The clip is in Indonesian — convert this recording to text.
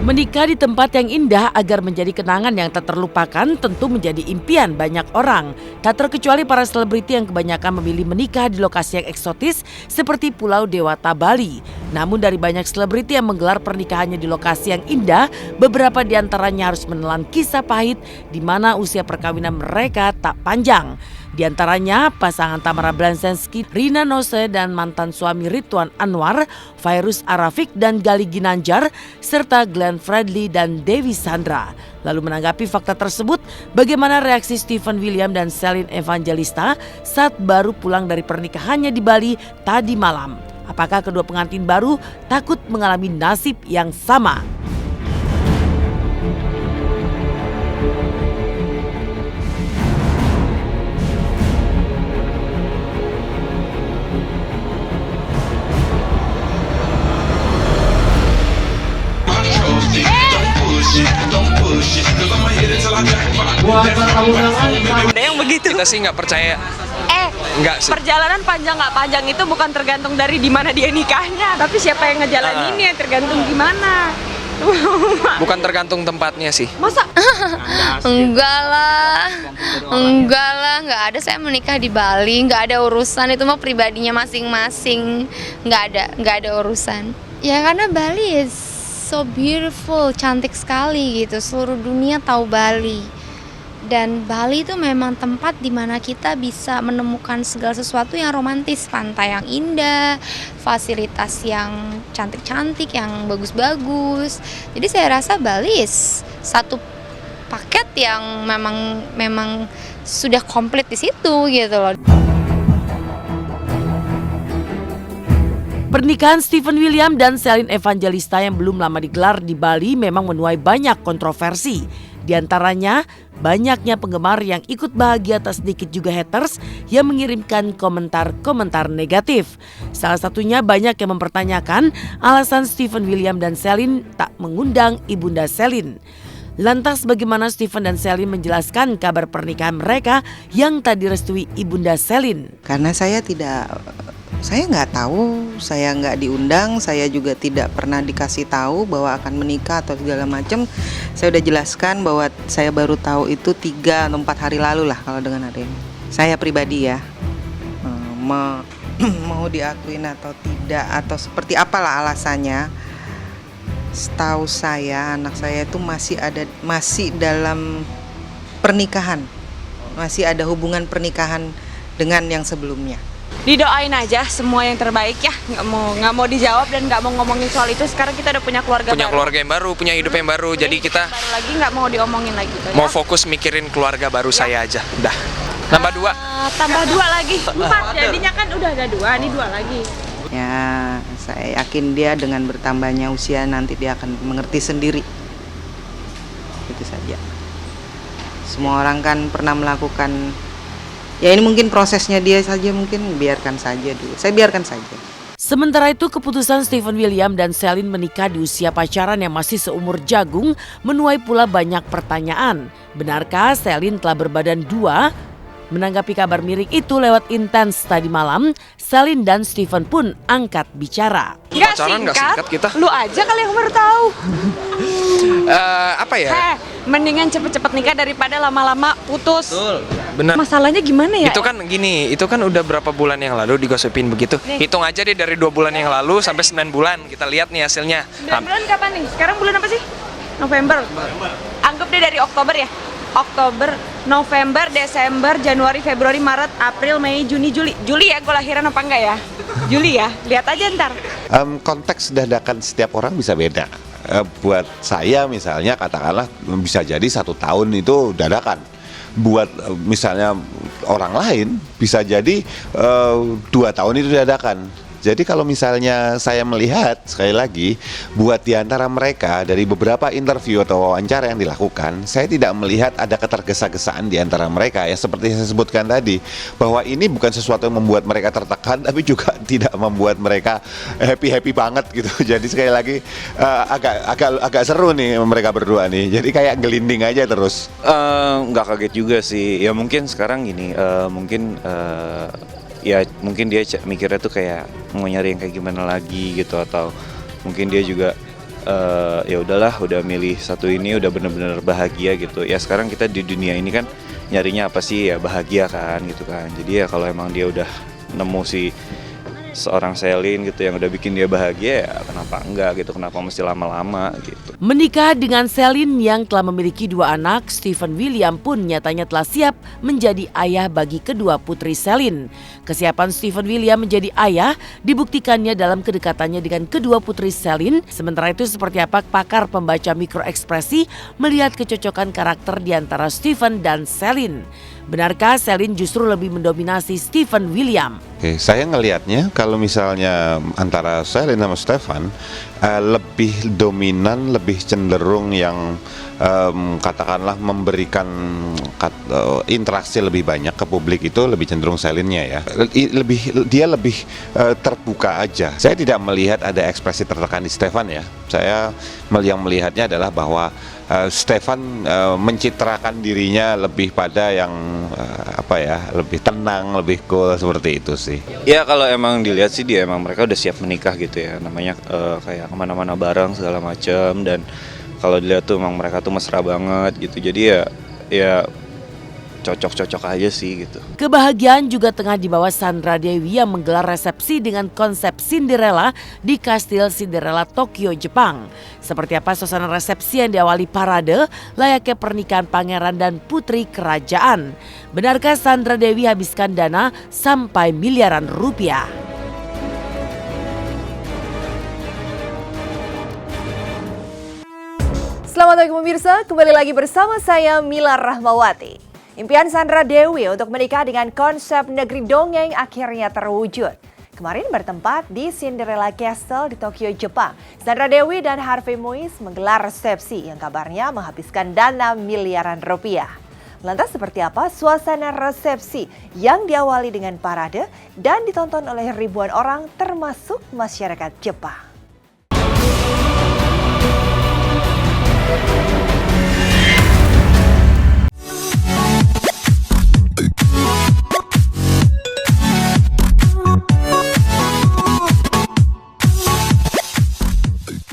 Menikah di tempat yang indah agar menjadi kenangan yang tak terlupakan tentu menjadi impian banyak orang. Tak terkecuali para selebriti yang kebanyakan memilih menikah di lokasi yang eksotis seperti Pulau Dewata, Bali. Namun dari banyak selebriti yang menggelar pernikahannya di lokasi yang indah, beberapa di antaranya harus menelan kisah pahit di mana usia perkawinan mereka tak panjang. Di antaranya pasangan Tamara Blazensky, Rina Nose dan mantan suami Ridwan Anwar, Fairuz Arafik dan Gali Ginanjar, serta Glenn Fredly dan Dewi Sandra. Lalu menanggapi fakta tersebut, bagaimana reaksi Stephen William dan Celine Evangelista saat baru pulang dari pernikahannya di Bali tadi malam? Apakah kedua pengantin baru takut mengalami nasib yang sama? Ada yang begitu. Kita sih nggak percaya. Nggak sih. Perjalanan panjang nggak panjang itu bukan tergantung dari di mana dia nikahnya, tapi siapa yang ngejalaninnya tergantung gimana. Bukan tergantung tempatnya sih. Masa? Enggak lah, nggak ada. Saya menikah di Bali, nggak ada urusan, itu mah pribadinya masing-masing, nggak ada urusan. Ya karena Bali is so beautiful, cantik sekali gitu, seluruh dunia tahu Bali. Dan Bali itu memang tempat di mana kita bisa menemukan segala sesuatu yang romantis, pantai yang indah, fasilitas yang cantik-cantik, yang bagus-bagus. Jadi saya rasa Bali is satu paket yang memang sudah komplit di situ gitu loh. Pernikahan Stephen William dan Celine Evangelista yang belum lama digelar di Bali memang menuai banyak kontroversi. Di antaranya banyaknya penggemar yang ikut bahagia tak sedikit juga haters yang mengirimkan komentar-komentar negatif. Salah satunya banyak yang mempertanyakan alasan Stephen William dan Celine tak mengundang ibunda Celine. Lantas bagaimana Stephen dan Celine menjelaskan kabar pernikahan mereka yang tak direstui ibunda Celine? Karena saya nggak tahu, saya nggak diundang, saya juga tidak pernah dikasih tahu bahwa akan menikah atau segala macam. Saya udah jelaskan bahwa saya baru tahu itu 3 atau 4 hari lalu lah kalau dengan ada ini. Saya pribadi ya, mau diakuin atau tidak atau seperti apalah alasannya. Setahu saya anak saya itu masih dalam pernikahan, masih ada hubungan pernikahan dengan yang sebelumnya. Didoain aja semua yang terbaik ya, nggak mau dijawab dan nggak mau ngomongin soal itu. Sekarang kita udah punya keluarga Keluarga yang baru, punya hidup yang baru. Jadi kita baru lagi nggak mau diomongin lagi tuh, mau ya? fokus mikirin keluarga baru saya aja. Udah. Tambah 2. Tambah 2 lagi, 4 jadinya kan udah ada 2, ini 2 lagi. Ya, saya yakin dia dengan bertambahnya usia nanti dia akan mengerti sendiri. Itu saja. Semua orang kan pernah melakukan. Ya ini mungkin prosesnya dia saja, mungkin biarkan saja dulu. Saya biarkan saja. Sementara itu keputusan Stephen William dan Celine menikah di usia pacaran yang masih seumur jagung menuai pula banyak pertanyaan. Benarkah Celine telah berbadan 2? Menanggapi kabar miring itu lewat intens tadi malam, Celine dan Stephen pun angkat bicara. Pacaran nggak singkat kita. Lu aja kali yang baru tahu. Apa ya? Mendingan cepet-cepet nikah daripada lama-lama putus. Betul. Benar. Masalahnya gimana ya? Itu kan gini, itu kan udah berapa bulan yang lalu digosipin begitu. Nih. Hitung aja deh dari 2 bulan yang lalu sampai 9 bulan. Kita lihat nih hasilnya. 9 bulan kapan nih? Sekarang bulan apa sih? November. Anggap deh dari Oktober ya. Oktober, November, Desember, Januari, Februari, Maret, April, Mei, Juni, Juli. Juli ya gue lahiran apa enggak ya? Juli ya, lihat aja ntar. Konteks dadakan setiap orang bisa beda. Buat saya misalnya katakanlah bisa jadi 1 tahun itu dadakan. Buat misalnya orang lain bisa jadi 2 tahun itu dadakan. Jadi kalau misalnya saya melihat sekali lagi buat diantara mereka dari beberapa interview atau wawancara yang dilakukan, saya tidak melihat ada ketergesa-gesaan di antara mereka ya seperti saya sebutkan tadi bahwa ini bukan sesuatu yang membuat mereka tertekan tapi juga tidak membuat mereka happy banget gitu. Jadi sekali lagi agak seru nih mereka berdua nih. Jadi kayak gelinding aja terus. Nggak kaget juga sih. Ya mungkin sekarang gini, ya mungkin dia mikirnya tuh kayak mau nyari yang kayak gimana lagi gitu, atau mungkin dia juga ya udahlah, udah milih satu ini udah bener-bener bahagia gitu. Ya sekarang kita di dunia ini kan nyarinya apa sih, ya bahagia kan gitu kan. Jadi ya kalau emang dia udah nemu si seorang Selin gitu yang udah bikin dia bahagia, ya kenapa enggak gitu, kenapa mesti lama-lama gitu. Menikah dengan Selin yang telah memiliki 2 anak, Stephen William pun nyatanya telah siap menjadi ayah bagi kedua putri Selin. Kesiapan Stephen William menjadi ayah dibuktikannya dalam kedekatannya dengan kedua putri Selin. Sementara itu seperti apa pakar pembaca mikroekspresi melihat kecocokan karakter di antara Stephen dan Selin? Benarkah Selin justru lebih mendominasi Stephen William? Oke, saya ngelihatnya kalau misalnya antara Selin sama Stefan lebih dominan, lebih cenderung yang katakanlah memberikan interaksi lebih banyak ke publik itu lebih cenderung Selinnya ya. Dia lebih terbuka aja. Saya tidak melihat ada ekspresi tertekan di Stefan ya. Saya yang melihatnya adalah bahwa Stefan mencitrakan dirinya lebih pada yang lebih tenang, lebih cool seperti itu sih. Ya kalau emang dilihat sih dia emang mereka udah siap menikah gitu ya, namanya kayak kemana-mana bareng segala macem, dan kalau dilihat tuh emang mereka tuh mesra banget gitu. Jadi ya cocok-cocok aja sih gitu. Kebahagiaan juga tengah dibawa Sandra Dewi yang menggelar resepsi dengan konsep Cinderella di Kastil Cinderella Tokyo, Jepang. Seperti apa suasana resepsi yang diawali parade layaknya pernikahan pangeran dan putri kerajaan. Benarkah Sandra Dewi habiskan dana sampai miliaran rupiah? Selamat pagi pemirsa, kembali lagi bersama saya Mila Rahmawati. Impian Sandra Dewi untuk menikah dengan konsep negeri dongeng akhirnya terwujud. Kemarin bertempat di Cinderella Castle di Tokyo, Jepang. Sandra Dewi dan Harvey Muiz menggelar resepsi yang kabarnya menghabiskan dana miliaran rupiah. Lantas seperti apa suasana resepsi yang diawali dengan parade dan ditonton oleh ribuan orang termasuk masyarakat Jepang?